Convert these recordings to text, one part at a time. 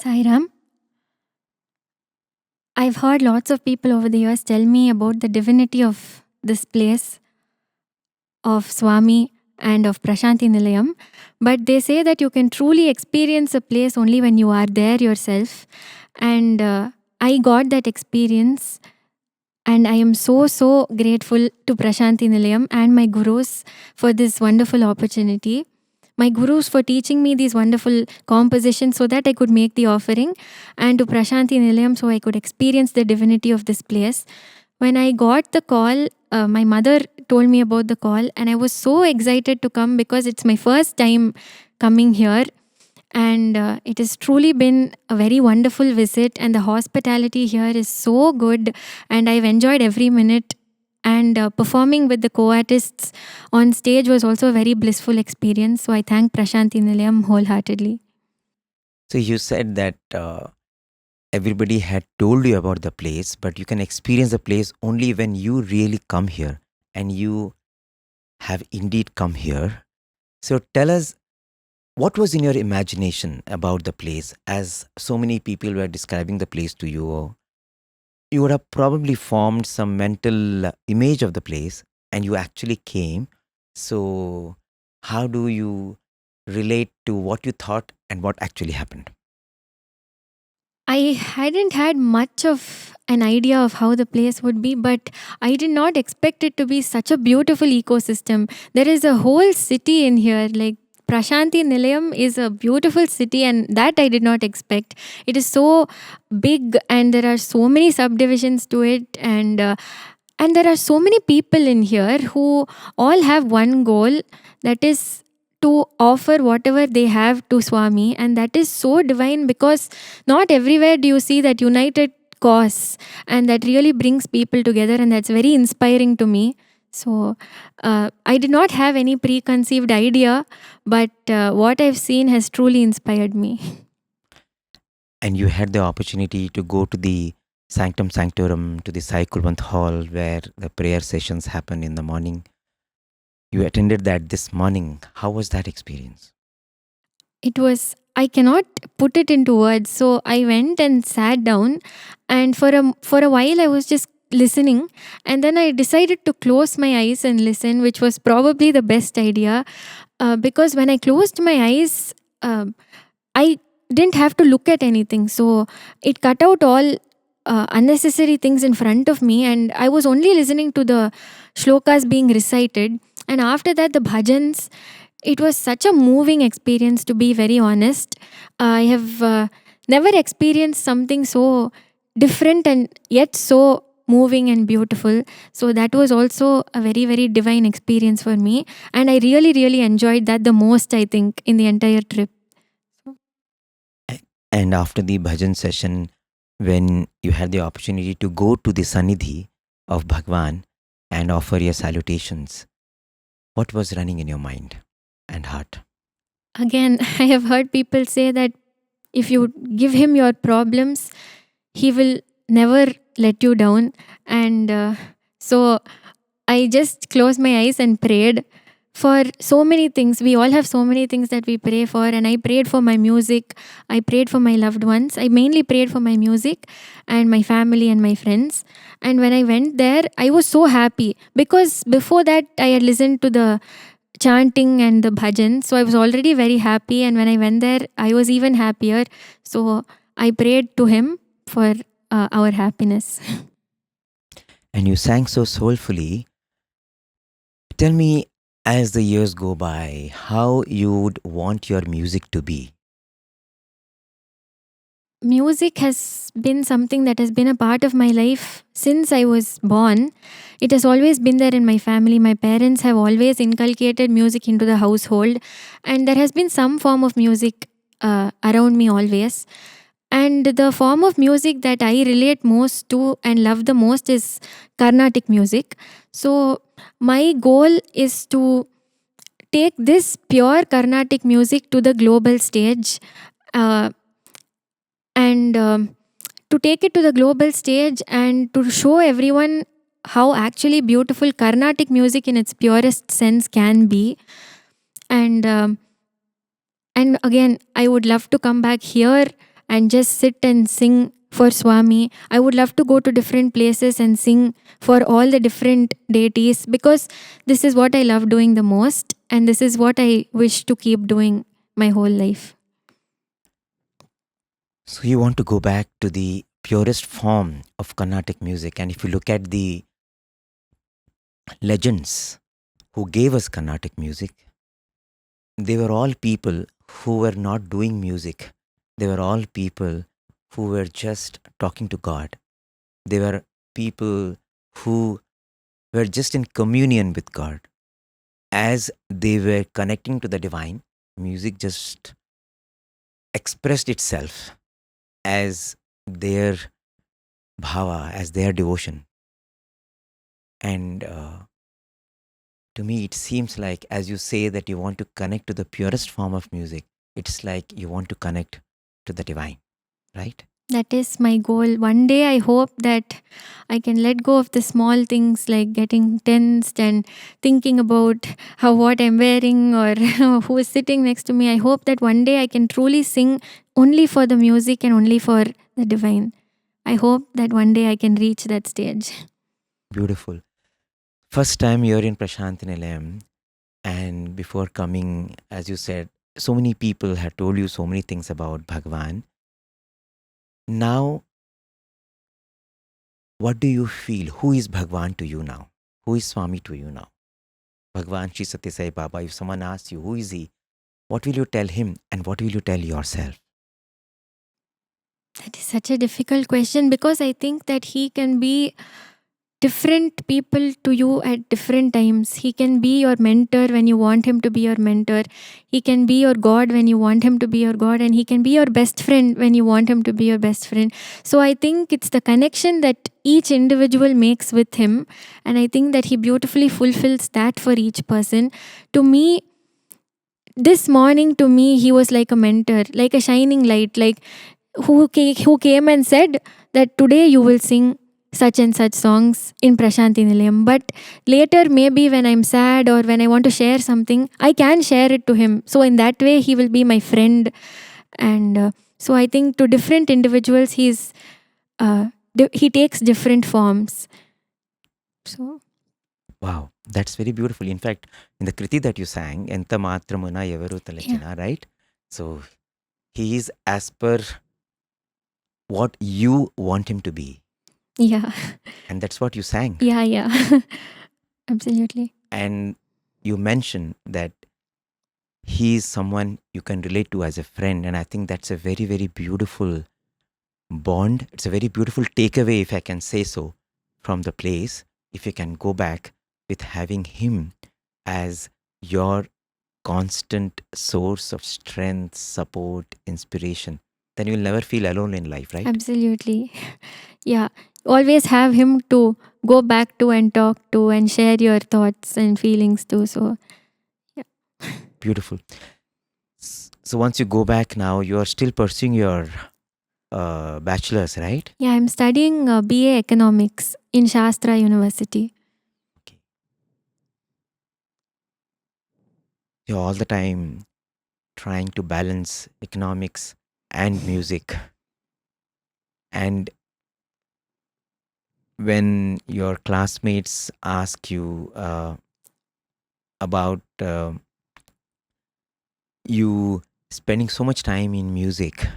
Sairam, I've heard lots of people over the years tell me about the divinity of this place, of Swami and of Prasanthi Nilayam, but they say that you can truly experience a place only when you are there yourself. And I got that experience, and I am so grateful to Prasanthi Nilayam and my gurus for this wonderful opportunity. My gurus for teaching me these wonderful compositions so that I could make the offering, and to Prasanthi Nilayam so I could experience the divinity of this place. When I got the call, my mother told me about the call, and I was so excited to come because it's my first time coming here. And it has truly been a very wonderful visit, and the hospitality here is so good, and I've enjoyed every minute. And performing with the co-artists on stage was also a very blissful experience. So I thank Prasanthi Nilayam wholeheartedly. So you said that everybody had told you about the place, but you can experience the place only when you really come here, and you have indeed come here. So tell us, what was in your imagination about the place as so many people were describing the place to you? You would have probably formed some mental image of the place and you actually came. So, how do you relate to what you thought and what actually happened? I hadn't had much of an idea of how the place would be, but I did not expect it to be such a beautiful ecosystem. There is a whole city in here, like Prasanthi Nilayam is a beautiful city, and that I did not expect. It is so big, and there are so many subdivisions to it, and there are so many people in here who all have one goal, that is to offer whatever they have to Swami, and that is so divine because not everywhere do you see that united cause, and that really brings people together, and that's very inspiring to me. So I did not have any preconceived idea, but what I've seen has truly inspired me. And you had the opportunity to go to the sanctum sanctorum, to the Sai Kulwant hall where the prayer sessions happen in the morning. You attended that this morning. How was that experience? It was, I cannot put it into words. So I went and sat down, and for a while I was just listening, and then I decided to close my eyes and listen, which was probably the best idea, because when I closed my eyes, I didn't have to look at anything. So it cut out all unnecessary things in front of me, and I was only listening to the shlokas being recited. And after that, the bhajans, it was such a moving experience, to be very honest. I have never experienced something so different and yet so moving and beautiful. So that was also a very divine experience for me. And I really enjoyed that the most, I think, in the entire trip. And after the bhajan session, when you had the opportunity to go to the Sannidhi of Bhagwan and offer your salutations, what was running in your mind and heart? Again, I have heard people say that if you give him your problems, he will never let you down. And so I just closed my eyes and prayed for so many things. We all have so many things that we pray for, and I prayed for my music. I prayed for my loved ones. I mainly prayed for my music and my family and my friends. And when I went there, I was so happy because before that I had listened to the chanting and the bhajan, so I was already very happy, and when I went there I was even happier. So I prayed to him for our happiness. And you sang so soulfully. Tell me, as the years go by, how you would want your music to be? Music has been something that has been a part of my life since I was born. It has always been there in my family. My parents have always inculcated music into the household, and there has been some form of music around me always. And the form of music that I relate most to and love the most is Carnatic music. So my goal is to take this pure Carnatic music to the global stage, and to take it to the global stage and to show everyone how actually beautiful Carnatic music in its purest sense can be. And again, I would love to come back here and just sit and sing for Swami. I would love to go to different places and sing for all the different deities, because this is what I love doing the most, and this is what I wish to keep doing my whole life. So you want to go back to the purest form of Carnatic music. And if you look at the legends who gave us Carnatic music, they were all people who were not doing music. They were all people who were just talking to God. They were people who were just in communion with God. As they were connecting to the divine, music just expressed itself as their bhava, as their devotion. And to me, it seems like, as you say, that you want to connect to the purest form of music, it's like you want to connect to the divine, right? That is my goal. One day I hope that I can let go of the small things like getting tensed and thinking about how what I'm wearing or who is sitting next to me. I hope that one day I can truly sing only for the music and only for the divine. I hope that one day I can reach that stage. Beautiful. First time you're in Prasanthi Nilayam, and before coming, as you said, so many people had told you so many things about Bhagwan. Now, what do you feel? Who is Bhagwan to you now? Who is Swami to you now? Bhagwan Shri Sathya Sai Baba, if someone asks you, who is he? What will you tell him and what will you tell yourself? That is such a difficult question, because I think that he can be different people to you at different times. He can be your mentor when you want him to be your mentor. He can be your God when you want him to be your God. And he can be your best friend when you want him to be your best friend. So I think it's the connection that each individual makes with him. And I think that he beautifully fulfills that for each person. To me, this morning, to me, he was like a mentor, like a shining light, like who came and said that today you will sing such and such songs in Prasanthi Nilayam. But later, maybe when I'm sad or when I want to share something, I can share it to him. So in that way, he will be my friend. And so I think to different individuals, he takes different forms. So Wow, that's very beautiful. In fact, in the Kriti that you sang, Enta Matramuna Evaru Talachina, right? So he is as per what you want him to be. yeah, And that's what you sang. yeah, absolutely. And you mentioned that he is someone you can relate to as a friend. And I think that's a very, very beautiful bond. It's a very beautiful takeaway, if I can say so, from the place. If you can go back with having him as your constant source of strength, support, inspiration, then you'll never feel alone in life, right? Absolutely. Yeah. Always have him to go back to and talk to and share your thoughts and feelings too. So, yeah. Beautiful. So once you go back now, you are still pursuing your bachelor's, right? Yeah, I'm studying BA Economics in Sastra University. Okay. You're all the time trying to balance economics and music. And when your classmates ask you about you spending so much time in music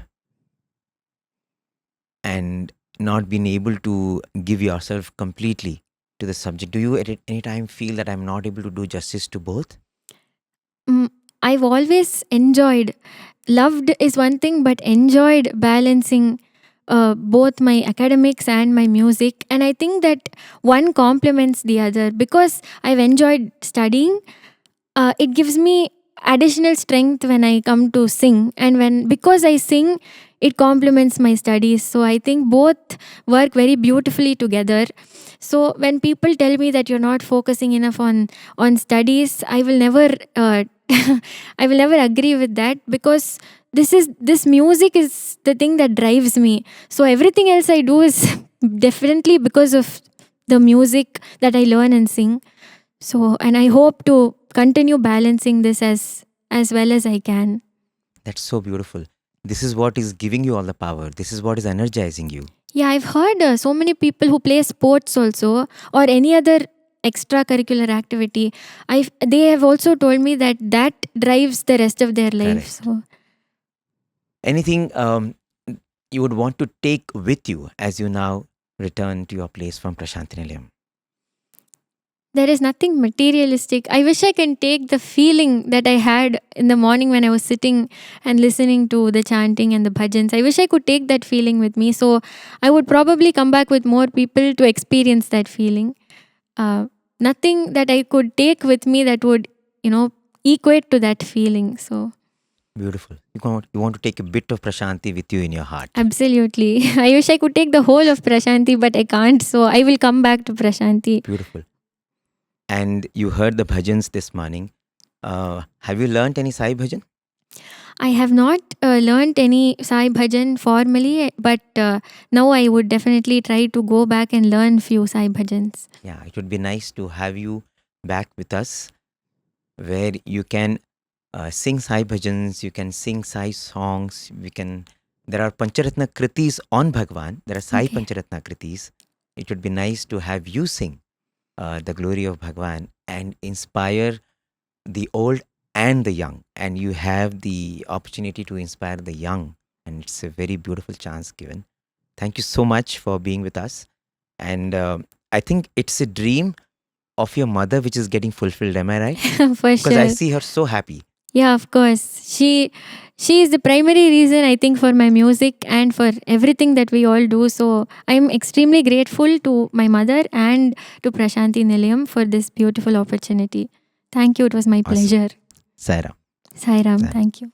and not being able to give yourself completely to the subject, do you at any time feel that I'm not able to do justice to both? I've always enjoyed, loved is one thing, but enjoyed balancing both my academics and my music. And I think that one complements the other, because I've enjoyed studying. It gives me additional strength when I come to sing, and because I sing, it complements my studies. So I think both work very beautifully together. So when people tell me that you're not focusing enough on studies, I will never I will never agree with that, because this music is the thing that drives me. So everything else I do is definitely because of the music that I learn and sing. So, and I hope to continue balancing this as well as I can. That's so beautiful. this is what is giving you all the power. This is what is energizing you. Yeah, I've heard so many people who play sports also or any other extracurricular activity. They have also told me that drives the rest of their life. Correct. So Anything you would want to take with you as you now return to your place from Prasanthi Nilayam? there is nothing materialistic. I wish I can take the feeling that I had in the morning when I was sitting and listening to the chanting and the bhajans. I wish I could take that feeling with me. So I would probably come back with more people to experience that feeling. Nothing that I could take with me that would, equate to that feeling. So Beautiful. You want to take a bit of Prashanti with you in your heart. absolutely. I wish I could take the whole of Prashanti, but I can't. So I will come back to Prashanti. Beautiful. And you heard the bhajans this morning. Have you learnt any Sai bhajan? I have not learnt any Sai Bhajan formally, but now I would definitely try to go back and learn few Sai Bhajans. Yeah, it would be nice to have you back with us where you can sing Sai bhajans, you can sing Sai songs. There are Pancharatna Kritis on Bhagwan. There are Sai Okay. Pancharatna Kritis. It would be nice to have you sing the glory of Bhagwan and inspire the old and the young. And you have the opportunity to inspire the young. And it's a very beautiful chance given. Thank you so much for being with us. And I think it's a dream of your mother which is getting fulfilled. Am I right? For Because I sure. see her so happy. Yeah, of course. She is the primary reason, I think, for my music and for everything that we all do. So I'm extremely grateful to my mother and to Prasanthi Nilayam for this beautiful opportunity. Thank you. It was my Awesome. pleasure. Saira. Sai Ram. Sai. Thank you.